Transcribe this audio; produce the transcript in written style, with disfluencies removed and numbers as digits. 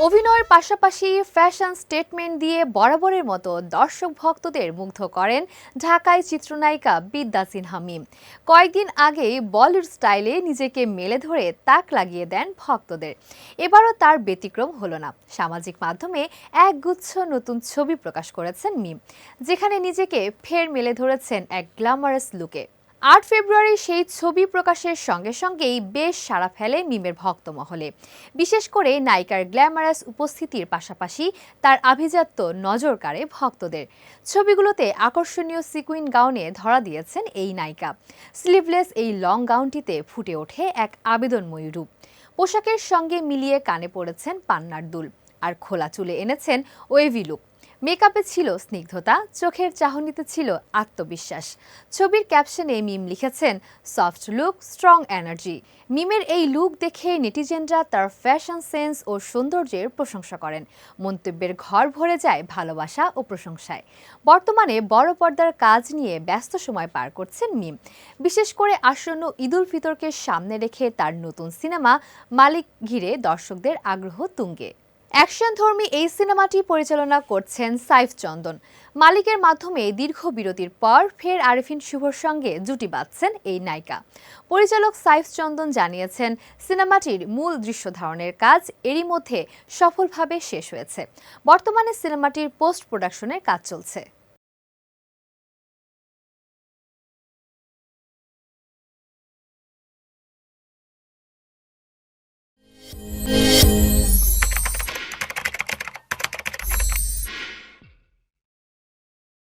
অভিনয়ের পাশাপাশি fashion statement দিয়ে বরাবরের মতো দর্শক ভক্তদের মুগ্ধ করেন ঢাকায় চিত্রনায়িকা বিদ্যা সিনহা মিম। কয়েকদিন আগেই বলিউড স্টাইলে নিজেকে মেলে ধরে তাক লাগিয়ে দেন ভক্তদের। এবারও তার ব্যতিক্রম হলো না। সামাজিক মাধ্যমে একগুচ্ছ নতুন ছবি প্রকাশ করেছেন মিম, যেখানে নিজেকে ফের মেলে ধরেছেন এক গ্ল্যামারাস লুকে। ৮ ফেব্রুয়ারি সেই ছবি প্রকাশের সঙ্গে সঙ্গেই বেশ সাড়া ফেলে মিমের ভক্তমহলে। বিশেষ করে নায়িকার গ্ল্যামারাস উপস্থিতির পাশাপাশি তার আভিজাত্য নজর কাড়ে ভক্তদের। ছবিগুলোতে আকর্ষণীয় সিকুইন গাউনে ধরা দিয়েছেন এই নায়িকা। স্লিভলেস এই লং গাউনটিতে ফুটে ওঠে এক আবেদনময়ী রূপ। পোশাকের সঙ্গে মিলিয়ে কানে পড়েছেন পান্নার দুল, আর খোলা চুলে এনেছেন ওয়েভি লুক। মেকআপে ছিল স্নিগ্ধতা, চোখের চাহনিতে ছিল আত্মবিশ্বাস। ছবির ক্যাপশনে মিম লিখেছেন, সফট লুক, স্ট্রং এনার্জি। মিমের এই লুক দেখে নেটিজেনরা তার ফ্যাশন সেন্স ও সৌন্দর্যের প্রশংসা করেন। মন্তব্যের ঘর ভরে যায় ভালোবাসা ও প্রশংসায়। বর্তমানে বড় পর্দার কাজ নিয়ে ব্যস্ত সময় পার করছেন মিম। বিশেষ করে আসন্ন ঈদুল ফিতরকে সামনে রেখে তার নতুন সিনেমা মালিক ঘিরে দর্শকদের আগ্রহ তুঙ্গে। অ্যাকশনধর্মী এই সিনেমাটি পরিচালনা করছেন সাইফ চন্দন। মালিকের মাধ্যমে দীর্ঘ বিরতির পর ফের আরিফিন শুভর সঙ্গে জুটি বাঁধছেন এই নায়িকা। পরিচালক সাইফ চন্দন জানিয়েছেন, সিনেমাটির মূল দৃশ্য ধারণের কাজ এরই মধ্যে সফলভাবে শেষ হয়েছে। বর্তমানে সিনেমাটির পোস্ট প্রোডাকশনের কাজ চলছে।